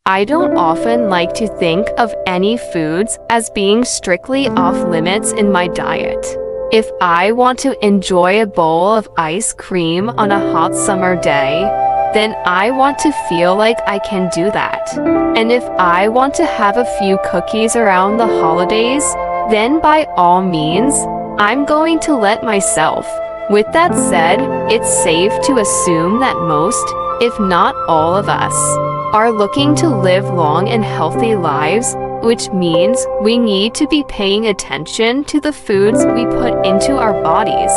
I don't often like to think of any foods as being strictly off limits in my diet. If I want to enjoy a bowl of ice cream on a hot summer day, then I want to feel like I can do that. And if I want to have a few cookies around the holidays, then by all means, I'm going to let myself. With that said, it's safe to assume that most, if not all of us, are looking to live long and healthy lives, which means we need to be paying attention to the foods we put into our bodies.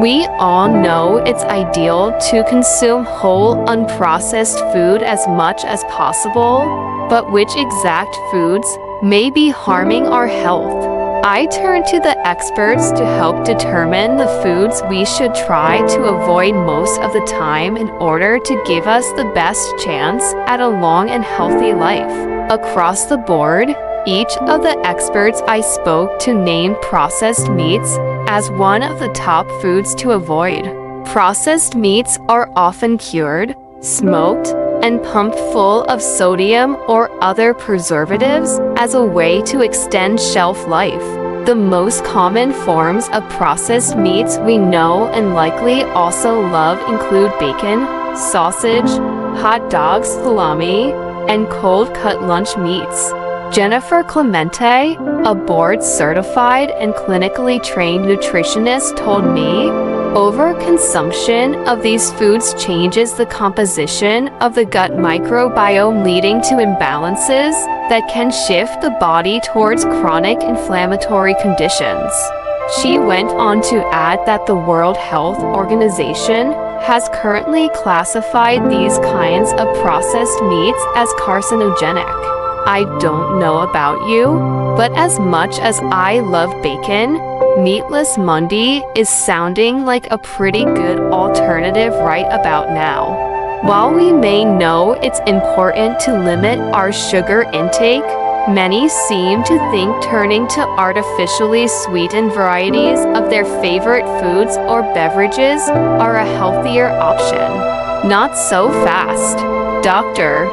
We all know it's ideal to consume whole, unprocessed food as much as possible, but which exact foods may be harming our health? I turn to the experts to help determine the foods we should try to avoid most of the time in order to give us the best chance at a long and healthy life. Across the board, each of the experts I spoke to named processed meats as one of the top foods to avoid. Processed meats are often cured, smoked, and pumped full of sodium or other preservatives as a way to extend shelf life. The most common forms of processed meats we know and likely also love include bacon, sausage, hot dogs, salami, and cold-cut lunch meats. Jennifer Clemente, a board-certified and clinically trained nutritionist, told me, overconsumption of these foods changes the composition of the gut microbiome, leading to imbalances that can shift the body towards chronic inflammatory conditions. She went on to add that the World Health Organization has currently classified these kinds of processed meats as carcinogenic. I don't know about you, but as much as I love bacon, Meatless Monday is sounding like a pretty good alternative right about now. While we may know it's important to limit our sugar intake, many seem to think turning to artificially sweetened varieties of their favorite foods or beverages are a healthier option. Not so fast. Dr.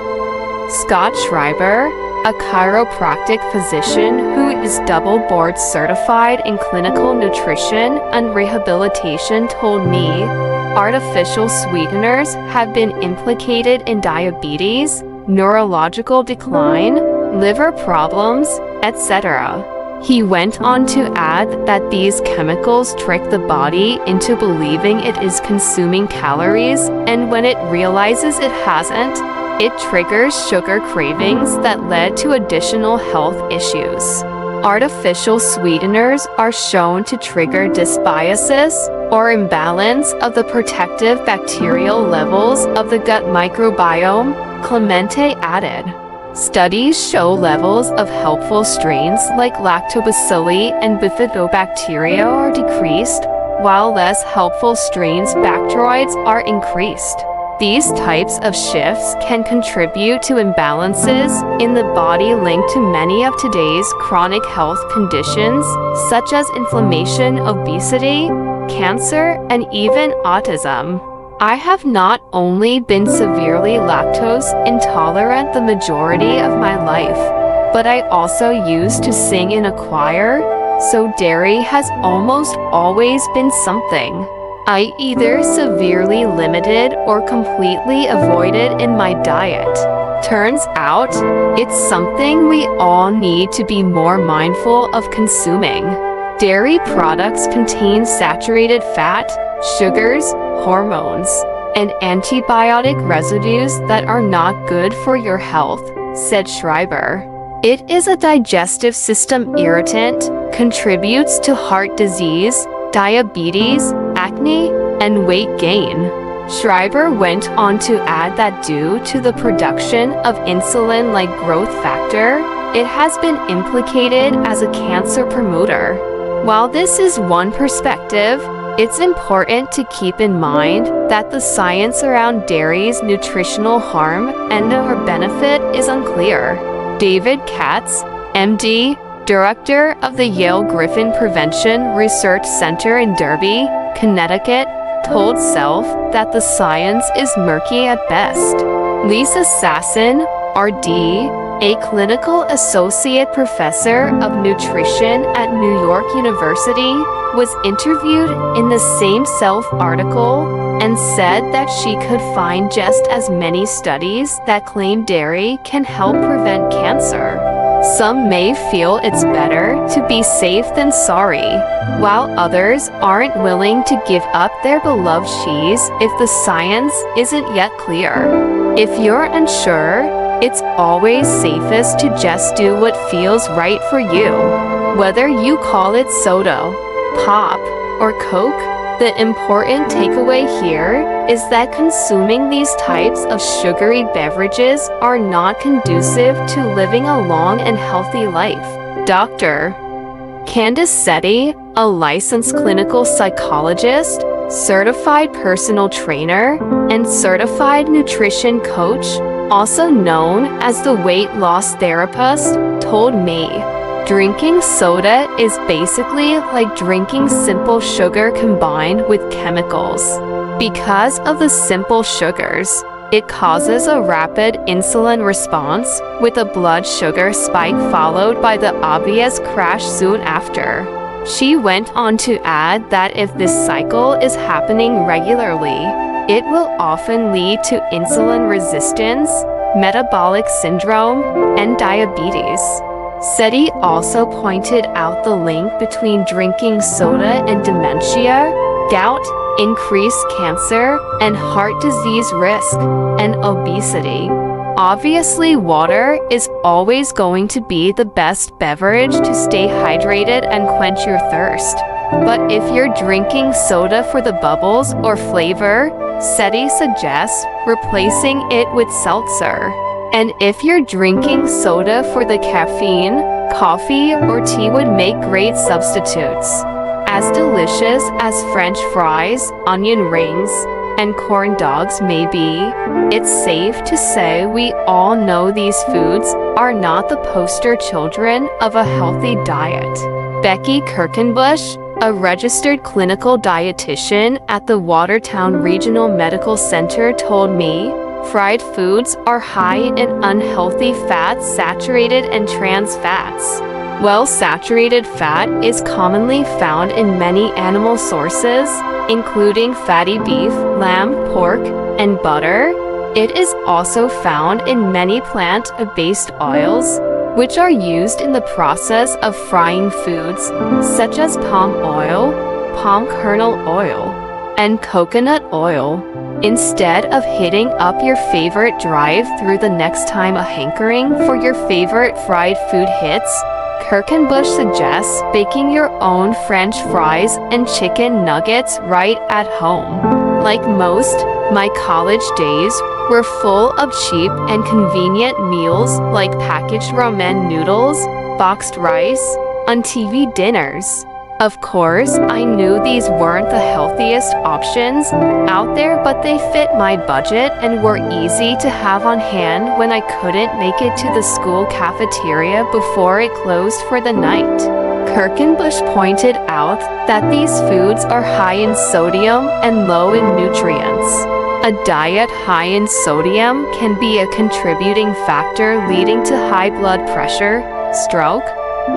Scott Schreiber, a chiropractic physician who is double board certified in clinical nutrition and rehabilitation, told me, artificial sweeteners have been implicated in diabetes, neurological decline, liver problems, etc. He went on to add that these chemicals trick the body into believing it is consuming calories, and when it realizes it hasn't, it triggers sugar cravings that led to additional health issues. Artificial sweeteners are shown to trigger dysbiosis, or imbalance of the protective bacterial levels of the gut microbiome, Clemente added. Studies show levels of helpful strains like lactobacilli and bifidobacteria are decreased, while less helpful strains, bacteroids, are increased. These types of shifts can contribute to imbalances in the body linked to many of today's chronic health conditions, such as inflammation, obesity, cancer, and even autism. I have not only been severely lactose intolerant the majority of my life, but I also used to sing in a choir, so dairy has almost always been something I either severely limited or completely avoided in my diet. Turns out, it's something we all need to be more mindful of consuming. Dairy products contain saturated fat, sugars, hormones, and antibiotic residues that are not good for your health, said Schreiber. It is a digestive system irritant, contributes to heart disease, diabetes, acne, and weight gain. Schreiber went on to add that due to the production of insulin-like growth factor, it has been implicated as a cancer promoter. While this is one perspective, it's important to keep in mind that the science around dairy's nutritional harm and/or benefit is unclear. David Katz, MD, Director of the Yale Griffin Prevention Research Center in Derby, Connecticut, told Self that the science is murky at best. Lisa Sasson, RD, a clinical associate professor of nutrition at New York University, was interviewed in the same Self article and said that she could find just as many studies that claim dairy can help prevent cancer. Some may feel it's better to be safe than sorry, while others aren't willing to give up their beloved cheese if the science isn't yet clear. If you're unsure, it's always safest to just do what feels right for you. Whether you call it soda, pop, or Coke, the important takeaway here is that consuming these types of sugary beverages are not conducive to living a long and healthy life. Dr. Candace Setti, a licensed clinical psychologist, certified personal trainer, and certified nutrition coach, also known as the weight loss therapist, told me, drinking soda is basically like drinking simple sugar combined with chemicals. Because of the simple sugars, it causes a rapid insulin response with a blood sugar spike followed by the obvious crash soon after. She went on to add that if this cycle is happening regularly, it will often lead to insulin resistance, metabolic syndrome, and diabetes. Setti also pointed out the link between drinking soda and dementia, gout, increased cancer, and heart disease risk, and obesity. Obviously, water is always going to be the best beverage to stay hydrated and quench your thirst. But if you're drinking soda for the bubbles or flavor, Setti suggests replacing it with seltzer. And if you're drinking soda for the caffeine, coffee or tea would make great substitutes. As delicious as French fries, onion rings, and corn dogs may be, it's safe to say we all know these foods are not the poster children of a healthy diet. Becky Kirkenbush, a registered clinical dietitian at the Watertown Regional Medical Center, told me, fried foods are high in unhealthy fats, saturated and trans fats. While saturated fat is commonly found in many animal sources, including fatty beef, lamb, pork, and butter, it is also found in many plant-based oils, which are used in the process of frying foods, such as palm oil, palm kernel oil, and coconut oil. Instead of hitting up your favorite drive-thru the next time a hankering for your favorite fried food hits, Kirkenbush suggests baking your own French fries and chicken nuggets right at home. Like most, my college days were full of cheap and convenient meals like packaged ramen noodles, boxed rice, on TV dinners. Of course, I knew these weren't the healthiest options out there, but they fit my budget and were easy to have on hand when I couldn't make it to the school cafeteria before it closed for the night. Kirkenbush pointed out that these foods are high in sodium and low in nutrients. A diet high in sodium can be a contributing factor leading to high blood pressure, stroke,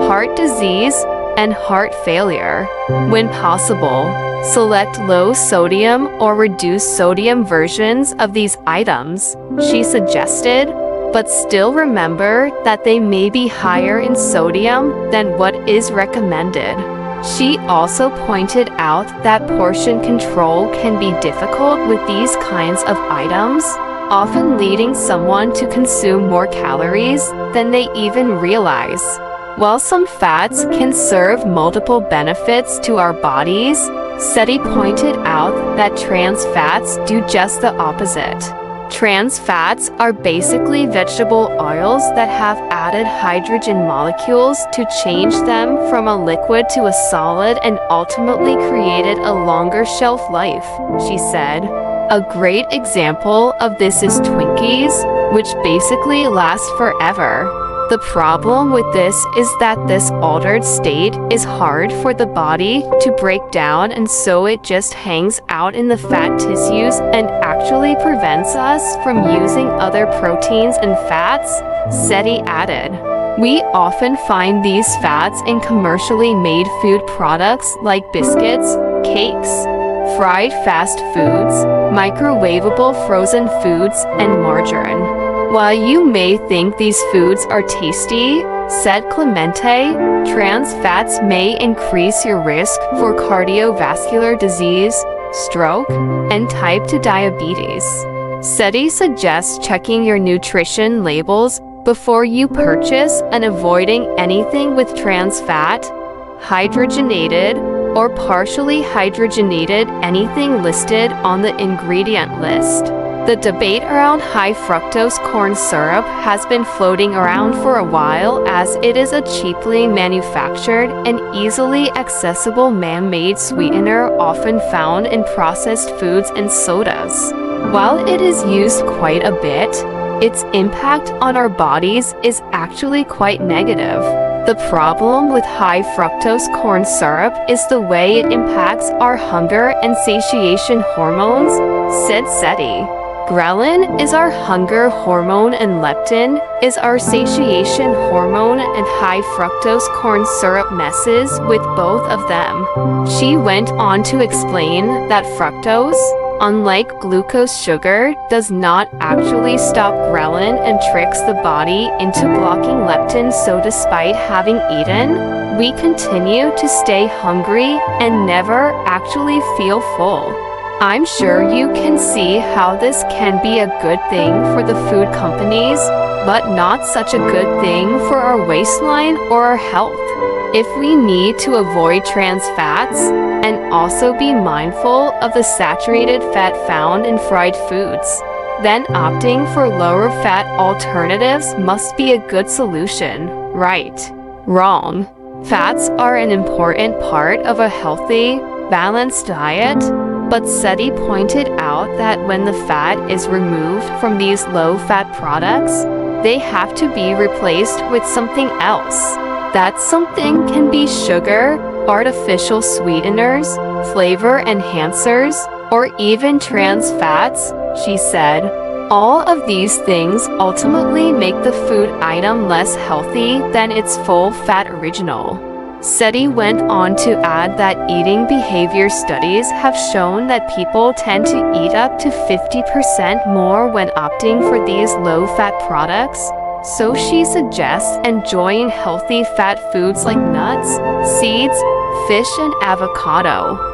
heart disease, and heart failure. When possible, select low sodium or reduced sodium versions of these items, she suggested, but still remember that they may be higher in sodium than what is recommended. She also pointed out that portion control can be difficult with these kinds of items, often leading someone to consume more calories than they even realize. While some fats can serve multiple benefits to our bodies, Setti pointed out that trans fats do just the opposite. Trans fats are basically vegetable oils that have added hydrogen molecules to change them from a liquid to a solid and ultimately created a longer shelf life, she said. A great example of this is Twinkies, which basically last forever. The problem with this is that this altered state is hard for the body to break down, and so it just hangs out in the fat tissues and actually prevents us from using other proteins and fats, Seti added. We often find these fats in commercially made food products like biscuits, cakes, fried fast foods, microwavable frozen foods, and margarine. While you may think these foods are tasty, said Clemente, trans fats may increase your risk for cardiovascular disease, stroke, and type 2 diabetes. Seti suggests checking your nutrition labels before you purchase and avoiding anything with trans fat, hydrogenated, or partially hydrogenated anything listed on the ingredient list. The debate around high fructose corn syrup has been floating around for a while, as it is a cheaply manufactured and easily accessible man-made sweetener often found in processed foods and sodas. While it is used quite a bit, its impact on our bodies is actually quite negative. The problem with high fructose corn syrup is the way it impacts our hunger and satiation hormones, said Seti. Ghrelin is our hunger hormone and leptin is our satiation hormone, and high fructose corn syrup messes with both of them. She went on to explain that fructose, unlike glucose sugar, does not actually stop ghrelin and tricks the body into blocking leptin, so despite having eaten, we continue to stay hungry and never actually feel full. I'm sure you can see how this can be a good thing for the food companies, but not such a good thing for our waistline or our health. If we need to avoid trans fats and also be mindful of the saturated fat found in fried foods, then opting for lower fat alternatives must be a good solution, right? Wrong. Fats are an important part of a healthy, balanced diet, but Seti pointed out that when the fat is removed from these low-fat products, they have to be replaced with something else. That something can be sugar, artificial sweeteners, flavor enhancers, or even trans fats, she said. All of these things ultimately make the food item less healthy than its full-fat original. Seti went on to add that eating behavior studies have shown that people tend to eat up to 50% more when opting for these low-fat products, so she suggests enjoying healthy fat foods like nuts, seeds, fish, and avocado.